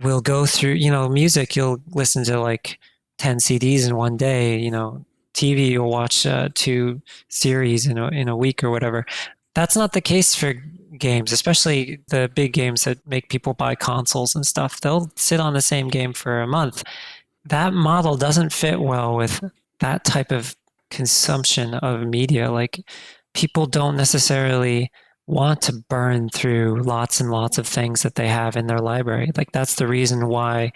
will go through, music, you'll listen to like 10 CDs in one day, TV, you'll watch 2 series in a week or whatever. That's not the case for games, especially the big games that make people buy consoles and stuff. They'll sit on the same game for a month. That model doesn't fit well with that type of consumption of media. Like people don't necessarily want to burn through lots and lots of things that they have in their library. Like that's the reason why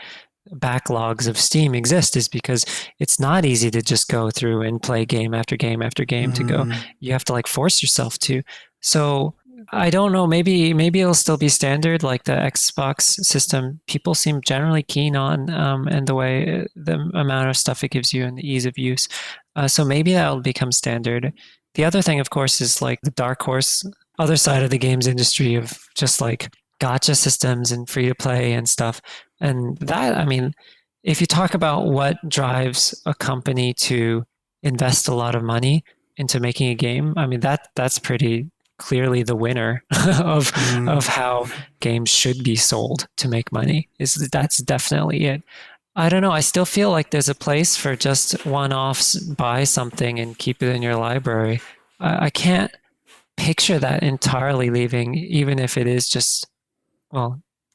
backlogs of Steam exist, is because it's not easy to just go through and play game after game after game to go. You have to like force yourself to. So I don't know, maybe it'll still be standard like the Xbox system. People seem generally keen on and the amount of stuff it gives you and the ease of use. So maybe that'll become standard. The other thing, of course, is like the dark horse, other side of the games industry of just like gacha systems and free to play and stuff. And that, I mean, if you talk about what drives a company to invest a lot of money into making a game, I mean, that's pretty clearly the winner of how games should be sold to make money. That's definitely it. I don't know. I still feel like there's a place for just one-offs, buy something and keep it in your library. I can't picture that entirely leaving, even if it is just,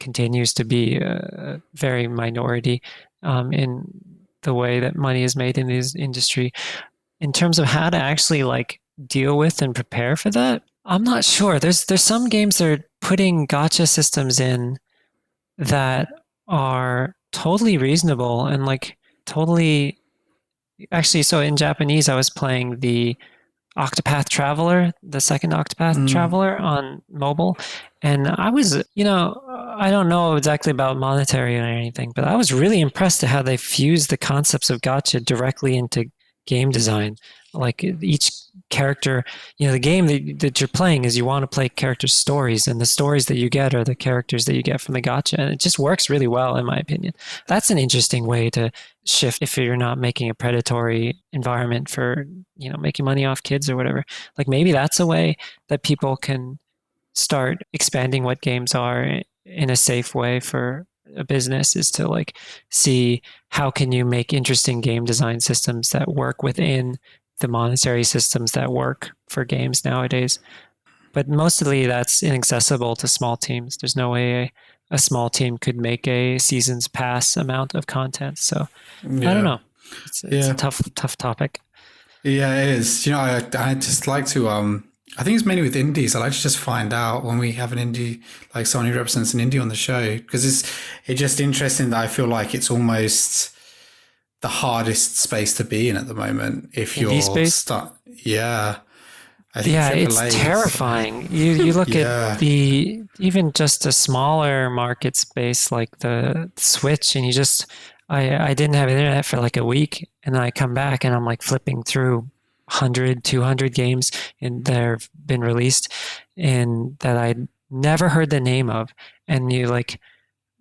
continues to be a very minority in the way that money is made in this industry. In terms of how to actually like deal with and prepare for that, I'm not sure. There's some games that are putting gacha systems in that are totally reasonable and like totally. Actually, so in Japanese, I was playing the Octopath Traveler, the second Octopath Traveler on mobile. And I was, I don't know exactly about monetary or anything, but I was really impressed at how they fused the concepts of gacha directly into game design. Like each character, the game that you're playing is you want to play characters' stories, and the stories that you get are the characters that you get from the gacha. And it just works really well, in my opinion. That's an interesting way to shift if you're not making a predatory environment for, making money off kids or whatever. Like maybe that's a way that people can start expanding what games are in a safe way for a business is to like see how can you make interesting game design systems that work within the monetary systems that work for games nowadays. But mostly that's inaccessible to small teams. There's no way a small team could make a season's pass amount of content. So I don't Yeah. know. It's a tough topic. Yeah, it is. You know, I just like to I think it's mainly with indies. I like to just find out when we have an indie, like someone who represents an indie on the show, because it's just interesting that I feel like it's almost the hardest space to be in at the moment. If Indie you're space? stuck, yeah, I think Yeah, it's AAA terrifying. You look yeah, at the even just a smaller market space like the Switch, and I didn't have internet for like a week, and then I come back and I'm like flipping through 100, 200 games and that have been released and that I'd never heard the name of. And you like,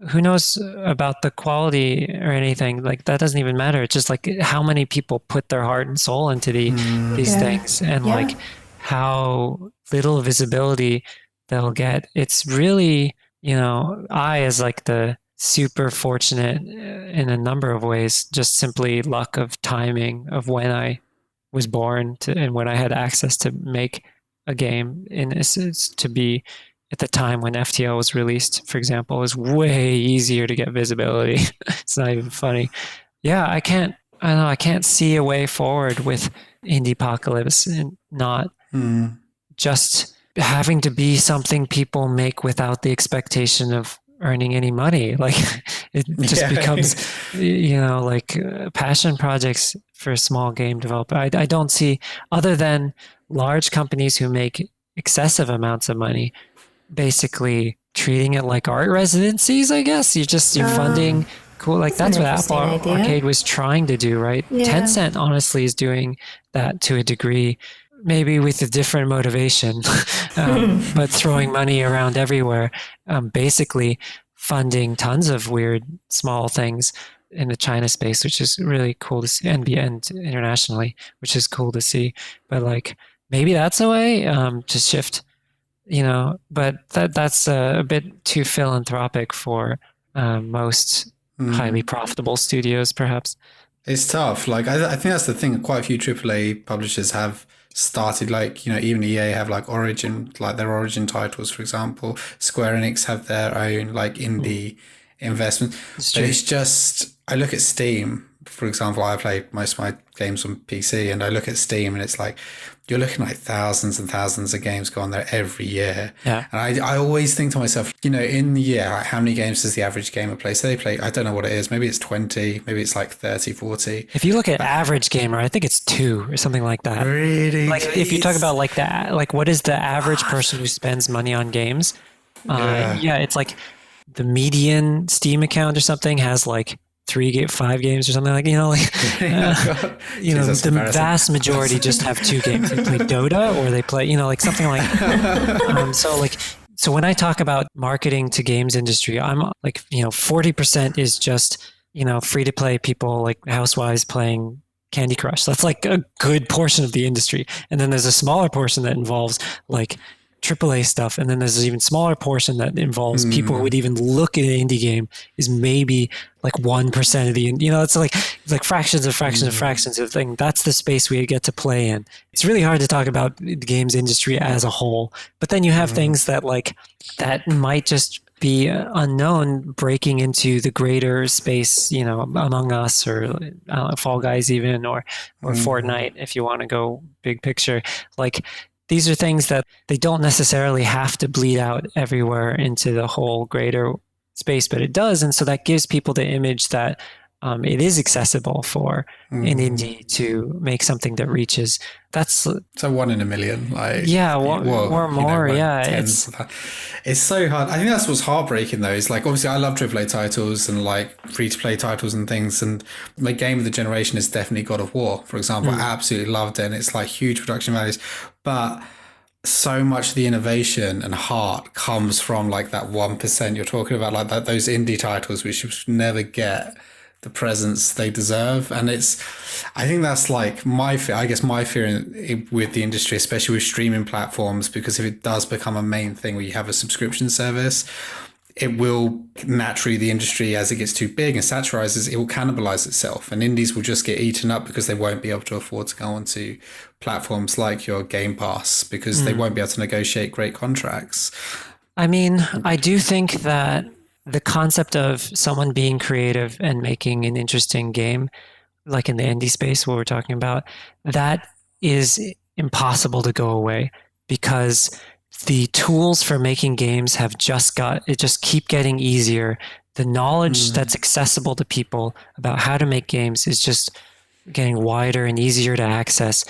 who knows about the quality or anything? Like that doesn't even matter. It's just like how many people put their heart and soul into these Yeah. things, and Yeah. like how little visibility they'll get. It's really, I as like the super fortunate in a number of ways, just simply luck of timing of when I was born and when I had access to make a game in essence to be at the time when FTL was released, for example, it was way easier to get visibility. It's not even funny. Yeah, I don't know, I can't see a way forward with indie apocalypse and not just having to be something people make without the expectation of earning any money. Like it just becomes, like passion projects for a small game developer. I don't see, other than large companies who make excessive amounts of money, basically treating it like art residencies, I guess. You're funding cool. Like that's an what Apple interesting idea. Arcade was trying to do, right? Yeah. Tencent honestly is doing that to a degree, maybe with a different motivation, but throwing money around everywhere, basically funding tons of weird small things in the China space, which is really cool to see, and internationally, which is cool to see. But like maybe that's a way to shift, but that's a bit too philanthropic for most highly profitable studios, perhaps. it's tough. Like I think that's the thing. Quite a few AAA publishers have started, like, even EA have like Origin, like their Origin titles, for example. Square Enix have their own like indie investment. But true. it's just, I look at Steam, for example. I play most of my games on PC, and I look at Steam, and it's like you're looking like thousands and thousands of games go on there every year. Yeah. And I always think to myself, in the year, like, how many games does the average gamer play? So they play, I don't know what it is. Maybe it's 20, maybe it's like 30, 40. If you look at average gamer, I think it's 2 or something like that. Really? Like if you talk about like that, like what is the average person who spends money on games? It's like the median Steam account or something has like 5 games or something, like Jesus, the vast majority just have 2 games. They play Dota or they play like something like so when I talk about marketing to games industry, I'm like 40% is just free to play people like housewives playing Candy Crush. That's like a good portion of the industry, and then there's a smaller portion that involves like AAA stuff, and then there's an even smaller portion that involves people who would even look at an indie game is maybe like 1% of the, it's like fractions of fractions of thing. That's the space we get to play in. It's really hard to talk about the games industry as a whole, but then you have things that like that might just be unknown breaking into the greater space, Among Us or Fall Guys even, or Fortnite, if you want to go big picture. Like these are things that they don't necessarily have to bleed out everywhere into the whole greater space, but it does. And so that gives people the image that it is accessible for an indie to make something that reaches. That's so 1 in a million, like or more. It's so hard. I think that's what's heartbreaking though. Is like obviously I love AAA titles and like free to play titles and things. And my game of the generation is definitely God of War, for example. I absolutely loved it, and it's like huge production values, but so much of the innovation and heart comes from like that 1% you're talking about, like that those indie titles which should never get the presence they deserve. And I think that's like my fear with the industry, especially with streaming platforms, because if it does become a main thing where you have a subscription service, it will naturally, the industry, as it gets too big and saturizes, it will cannibalize itself, and indies will just get eaten up because they won't be able to afford to go onto platforms like your Game Pass, because they won't be able to negotiate great contracts. I mean, I do think that the concept of someone being creative and making an interesting game, like in the indie space, what we're talking about, that is impossible to go away, because the tools for making games just keep getting easier. The knowledge that's accessible to people about how to make games is just getting wider and easier to access.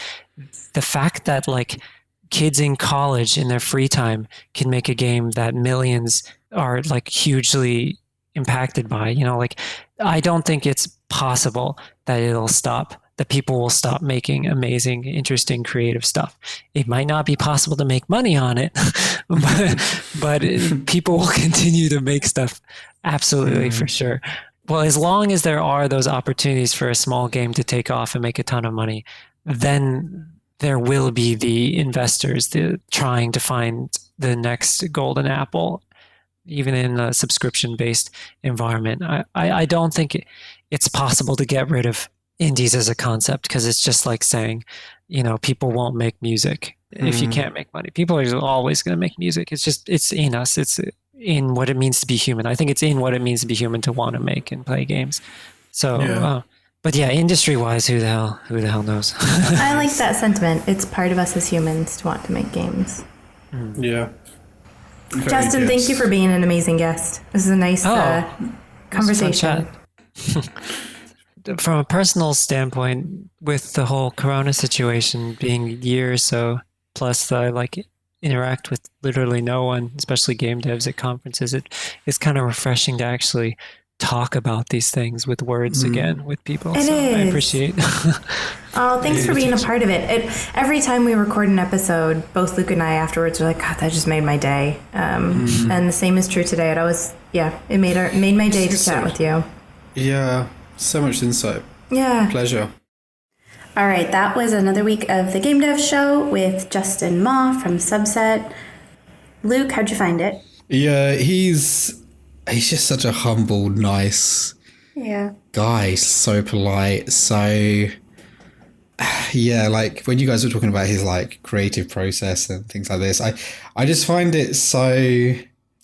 The fact that like kids in college in their free time can make a game that millions are like hugely impacted by, like I don't think it's possible that that people will stop making amazing, interesting, creative stuff. It might not be possible to make money on it, but people will continue to make stuff, absolutely, for sure. Well, as long as there are those opportunities for a small game to take off and make a ton of money, then there will be the investors trying to find the next golden apple, even in a subscription-based environment. I don't think it's possible to get rid of indies as a concept, because it's just like saying, people won't make music if you can't make money. People are always going to make music. It's in us. It's in what it means to be human. I think it's in what it means to be human to want to make and play games. So, but yeah, industry-wise, who the hell knows? I like that sentiment. It's part of us as humans to want to make games. Yeah. Justin, thank you for being an amazing guest. This is a nice conversation. From a personal standpoint, with the whole Corona situation being a year or so, plus I interact with literally no one, especially game devs at conferences, it's kind of refreshing to actually talk about these things with words again with people. It is. I appreciate. Oh, thanks for being a part of it. Every time we record an episode, both Luke and I afterwards are like, God, that just made my day. And the same is true today. It made my day to chat with you. Yeah, so much insight. Yeah. Pleasure. All right, that was another week of the Game Dev Show with Justin Ma from Subset. Luke, how'd you find it? Yeah, he's just such a humble, nice guy, so polite, so like when you guys were talking about his like creative process and things like this, I just find it's so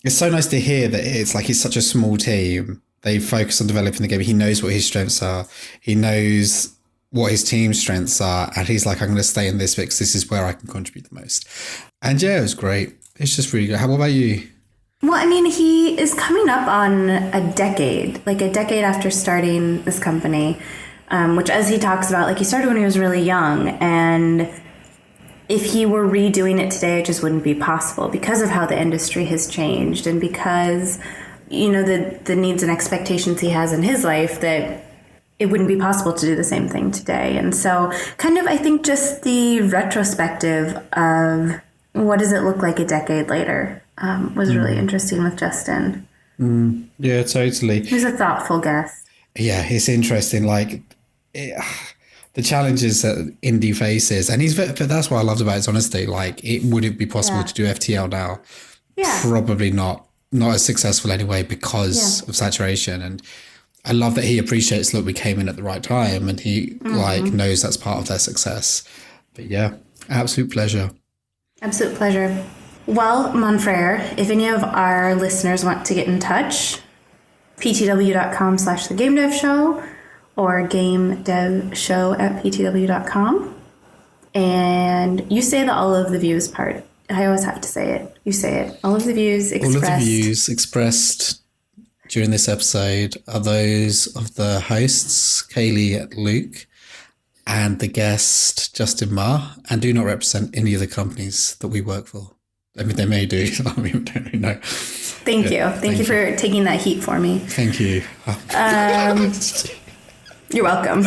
nice to hear that it's like he's such a small team. They focus on developing the game. He knows what his strengths are. He knows what his team's strengths are, and he's like, I'm going to stay in this because this is where I can contribute the most. And yeah, it was great. It's just really good. What about you? Well, I mean, he is coming up on a decade after starting this company, which, as he talks about, like he started when he was really young, and if he were redoing it today, it just wouldn't be possible because of how the industry has changed and because, the needs and expectations he has in his life, that it wouldn't be possible to do the same thing today. And so kind of, I think, just the retrospective of what does it look like a decade later was really interesting with Justin. Yeah, totally. He's a thoughtful guest. Yeah, it's interesting. The challenges that indie faces, and but that's what I loved about his honesty. Like, would it be possible to do FTL now? Yeah. Probably not as successful anyway because of saturation. And I love that he appreciates, look, we came in at the right time, and he knows that's part of their success. But yeah, absolute pleasure. Absolute pleasure. Well, Monfrere, if any of our listeners want to get in touch, ptw.com/thegamedevshow or gamedevshow@ptw.com. And you say the all of the views part. I always have to say it. You say it. All of the views expressed during this episode are those of the hosts, Kaylee and Luke, and the guest, Justin Ma, and do not represent any of the companies that we work for. I mean, they may do. I mean, we don't really know. Thank you. Thank you for taking that heat for me. Thank you. You're welcome.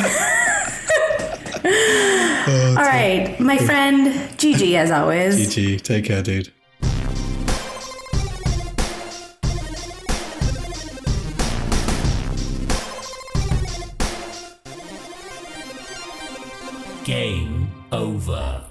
All right, my friend, GG, as always. GG. Take care, dude. Game over.